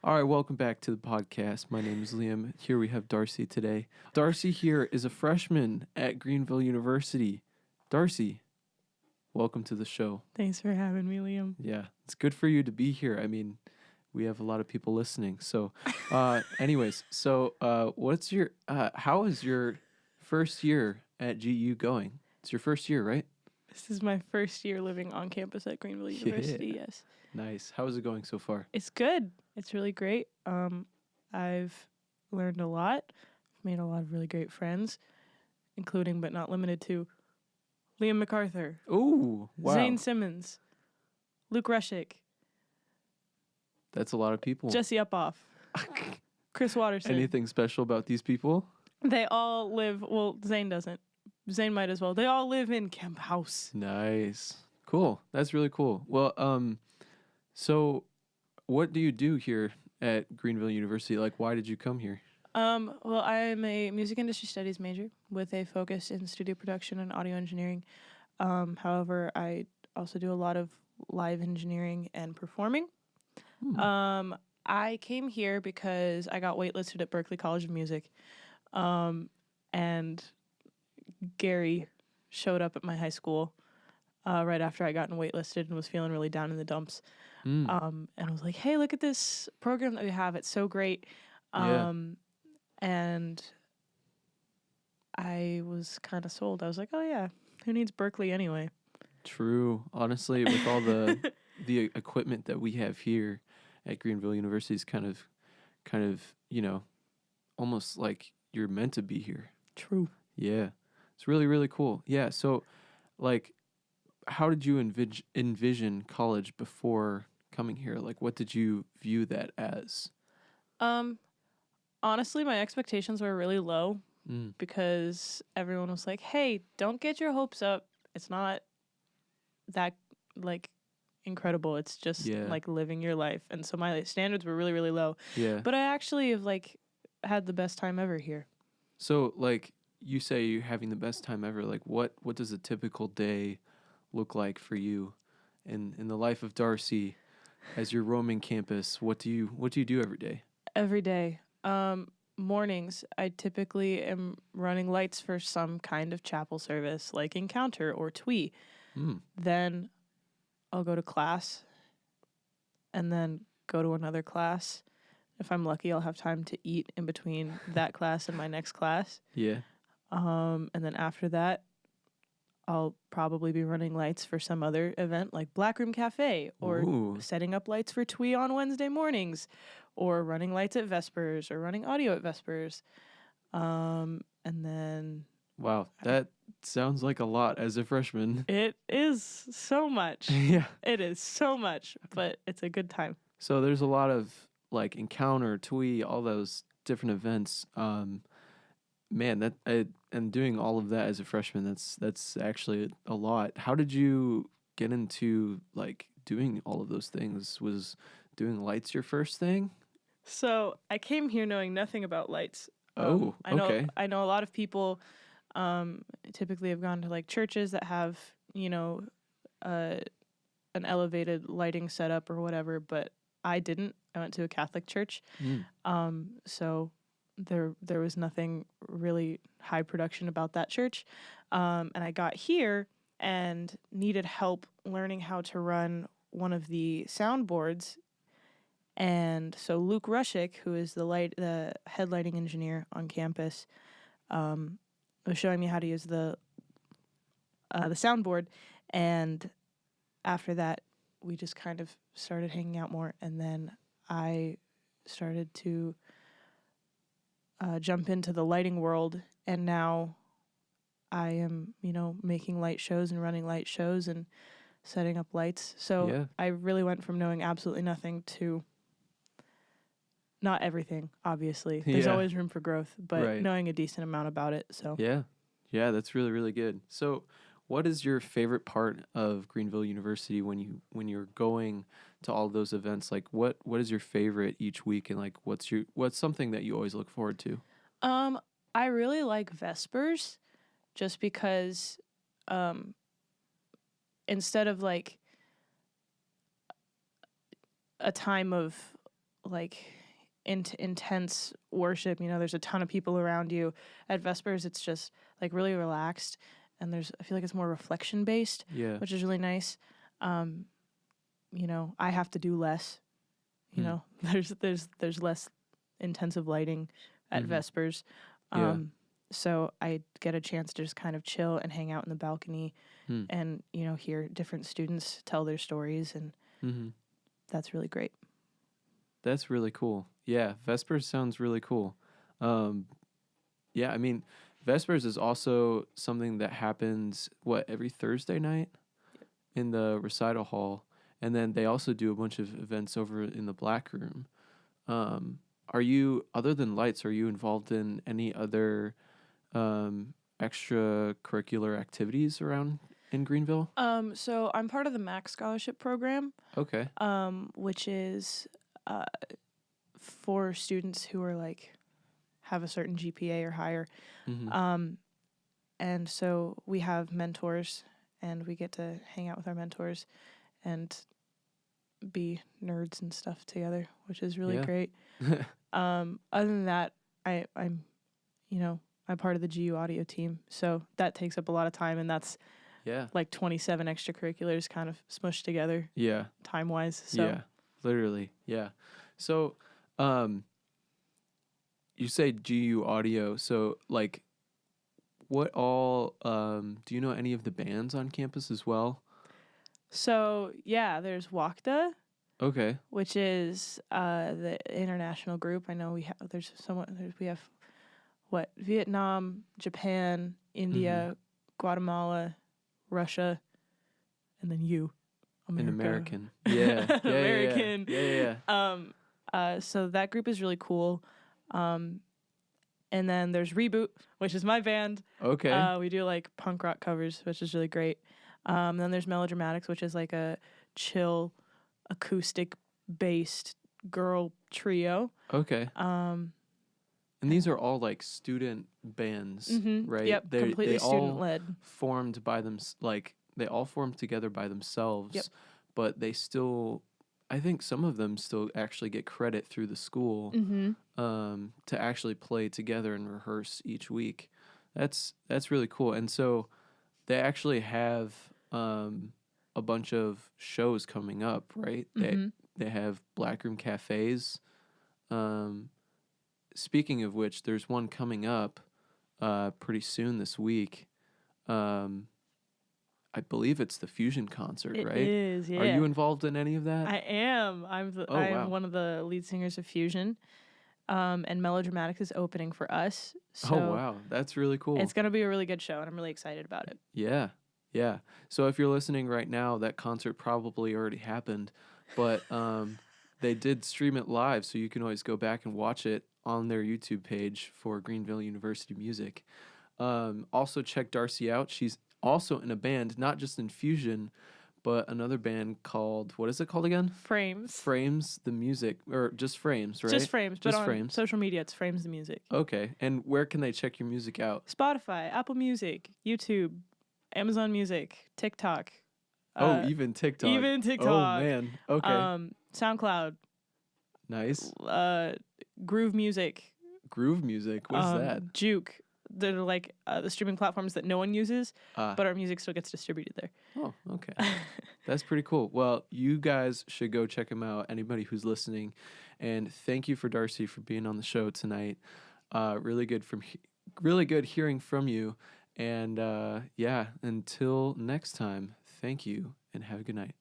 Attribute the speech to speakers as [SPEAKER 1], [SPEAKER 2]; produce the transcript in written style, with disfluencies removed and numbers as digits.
[SPEAKER 1] All right, welcome back to the podcast. My name is Liam. Here we have Darcy today. Darcy here is a freshman at Greenville University. Darcy, welcome to the show.
[SPEAKER 2] Thanks for having me, Liam.
[SPEAKER 1] Yeah, it's good for you to be here. I mean, we have a lot of people listening. So, anyways, what's your, how is your first year at GU going? It's your first year, right?
[SPEAKER 2] This is my first year living on campus at Greenville University, yes.
[SPEAKER 1] Nice. How is it going so far?
[SPEAKER 2] It's good. It's really great. I've learned a lot. I've made a lot of really great friends, including but not limited to Liam McArthur.
[SPEAKER 1] Ooh, wow.
[SPEAKER 2] Zane Simmons. Luke Rushick.
[SPEAKER 1] That's a lot of people.
[SPEAKER 2] Jesse Upoff. Chris Watterson.
[SPEAKER 1] Anything special about these people?
[SPEAKER 2] They all live, well, Zane doesn't. Zane might as well. They all live in Camp House.
[SPEAKER 1] Nice. Cool. That's really cool. Well, so what do you do here at Greenville University? Like, why did you come here?
[SPEAKER 2] Well, I am a music industry studies major with a focus in studio production and audio engineering. However, I also do a lot of live engineering and performing. I came here because I got waitlisted at Berklee College of Music. And Gary showed up at my high school right after I gotten waitlisted and was feeling really down in the dumps. And I was like, hey, look at this program that we have. It's so great. And I was kind of sold. I was like, oh, yeah, who needs Berklee anyway?
[SPEAKER 1] True. Honestly, with all the equipment that we have here at Greenville University is kind of, you know, almost like you're meant to be here.
[SPEAKER 2] True.
[SPEAKER 1] Yeah. It's really, really cool. Yeah. So, like, how did you envision college before coming here? Like, what did you view that as?
[SPEAKER 2] Honestly, my expectations were really low because everyone was like, hey, don't get your hopes up. It's not that, like, incredible. It's just, like, living your life. And so my standards were really, really low.
[SPEAKER 1] Yeah.
[SPEAKER 2] But I actually have, like, had the best time ever here.
[SPEAKER 1] So, like, you say you're having the best time ever. Like, what does a typical day look like for you in the life of Darcy as you're roaming campus? What do you do every day?
[SPEAKER 2] Every day. Mornings, I typically am running lights for some kind of chapel service, like Encounter or TWE. Then I'll go to class and then go to another class. If I'm lucky, I'll have time to eat in between that class and my next class.
[SPEAKER 1] Yeah.
[SPEAKER 2] And then after that, I'll probably be running lights for some other event like Black Room Cafe or setting up lights for TWE on Wednesday mornings or running lights at Vespers or running audio at Vespers. And then...
[SPEAKER 1] Wow, that sounds like a lot as a freshman.
[SPEAKER 2] It is so much.
[SPEAKER 1] Yeah.
[SPEAKER 2] It is so much, but it's a good time.
[SPEAKER 1] So there's a lot of, like, Encounter, TWE, all those different events. Man, and doing all of that as a freshman, that's actually a lot. How did you get into, like, doing all of those things? Was doing lights your first thing?
[SPEAKER 2] So I came here knowing nothing about lights.
[SPEAKER 1] Okay.
[SPEAKER 2] I know a lot of people typically have gone to, like, churches that have, you know, an elevated lighting setup or whatever, but I didn't. I went to a Catholic church. So there was nothing really high production about that church. And I got here and needed help learning how to run one of the soundboards. And so Luke Rushick, who is the head lighting engineer on campus, was showing me how to use the soundboard. And after that, we just kind of started hanging out more. And then I started to jump into the lighting world, and now I am, you know, making light shows and running light shows and setting up lights. So I really went from knowing absolutely nothing to not everything, obviously. There's always room for growth, but knowing a decent amount about it. So
[SPEAKER 1] yeah, that's really, really good. So what is your favorite part of Greenville University when you're going to all those events? Like, what is your favorite each week, and, like, what's something that you always look forward to?
[SPEAKER 2] I really like Vespers, just because instead of, like, a time of like intense worship. You know, there's a ton of people around you. At Vespers, it's just like really relaxed, and I feel like it's more reflection based,
[SPEAKER 1] Yeah.
[SPEAKER 2] which is really nice. You know, I have to do less. You know, there's less intensive lighting at Vespers.
[SPEAKER 1] Yeah.
[SPEAKER 2] So I get a chance to just kind of chill and hang out in the balcony
[SPEAKER 1] Hmm.
[SPEAKER 2] and, you know, hear different students tell their stories, and that's really great.
[SPEAKER 1] That's really cool. Yeah, Vespers sounds really cool. Yeah, I mean, Vespers is also something that happens, every Thursday night in the recital hall. And then they also do a bunch of events over in the Black Room. Are you, other than lights, are you involved in any other extracurricular activities around in Greenville?
[SPEAKER 2] So I'm part of the Mac Scholarship Program,
[SPEAKER 1] Okay.
[SPEAKER 2] which is for students who are like have a certain GPA or higher. And so we have mentors, and we get to hang out with our mentors and be nerds and stuff together, which is really great. Other than that, I'm part of the GU audio team, so that takes up a lot of time, and that's like 27 extracurriculars kind of smushed together.
[SPEAKER 1] Yeah.
[SPEAKER 2] Time wise. So
[SPEAKER 1] yeah, literally. Yeah. So, you say GU audio. So, like, what all do you know any of the bands on campus as well?
[SPEAKER 2] So yeah, there's WACDA,
[SPEAKER 1] Okay.
[SPEAKER 2] which is the international group. I know we have Vietnam, Japan, India, Guatemala, Russia, and then you, America.
[SPEAKER 1] An American. Yeah. Yeah.
[SPEAKER 2] American.
[SPEAKER 1] Yeah.
[SPEAKER 2] So that group is really cool. And then there's Reboot, which is my band.
[SPEAKER 1] Okay.
[SPEAKER 2] We do like punk rock covers, which is really great. Then there's Melodramatics, which is like a chill, acoustic based girl trio.
[SPEAKER 1] Okay. And these are all like student bands, right?
[SPEAKER 2] Yep, completely student led.
[SPEAKER 1] Formed by them, they all formed together by themselves.
[SPEAKER 2] Yep.
[SPEAKER 1] But they still, I think some of them still actually get credit through the school to actually play together and rehearse each week. That's really cool. And so they actually have a bunch of shows coming up, right? They have Black Room Cafes. Speaking of which, there's one coming up pretty soon this week. I believe it's the Fusion concert, right?
[SPEAKER 2] It is, yeah.
[SPEAKER 1] Are you involved in any of that?
[SPEAKER 2] I am. I'm
[SPEAKER 1] wow.
[SPEAKER 2] one of the lead singers of Fusion. And Melodramatics is opening for us. So
[SPEAKER 1] oh, wow. That's really cool.
[SPEAKER 2] It's going to be a really good show, and I'm really excited about it.
[SPEAKER 1] Yeah. Yeah. So if you're listening right now, that concert probably already happened, but they did stream it live, so you can always go back and watch it on their YouTube page for Greenville University Music. Also check Darcy out. She's also in a band, not just in Fusion, but another band called, what is it called again?
[SPEAKER 2] Frames.
[SPEAKER 1] Frames the Music, or just Frames, right?
[SPEAKER 2] Just Frames,
[SPEAKER 1] just
[SPEAKER 2] but
[SPEAKER 1] Frames.
[SPEAKER 2] On social media, it's Frames the Music.
[SPEAKER 1] Okay, and where can they check your music out?
[SPEAKER 2] Spotify, Apple Music, YouTube, Amazon Music, TikTok.
[SPEAKER 1] Even TikTok.
[SPEAKER 2] Even TikTok.
[SPEAKER 1] Oh, man. Okay.
[SPEAKER 2] SoundCloud.
[SPEAKER 1] Nice.
[SPEAKER 2] Groove Music.
[SPEAKER 1] Groove Music? What is that?
[SPEAKER 2] Juke. They're like the streaming platforms that no one uses, but our music still gets distributed there.
[SPEAKER 1] Oh, okay. That's pretty cool. Well, you guys should go check them out, anybody who's listening. And thank you for Darcy for being on the show tonight. Really good hearing from you. And yeah, until next time, thank you and have a good night.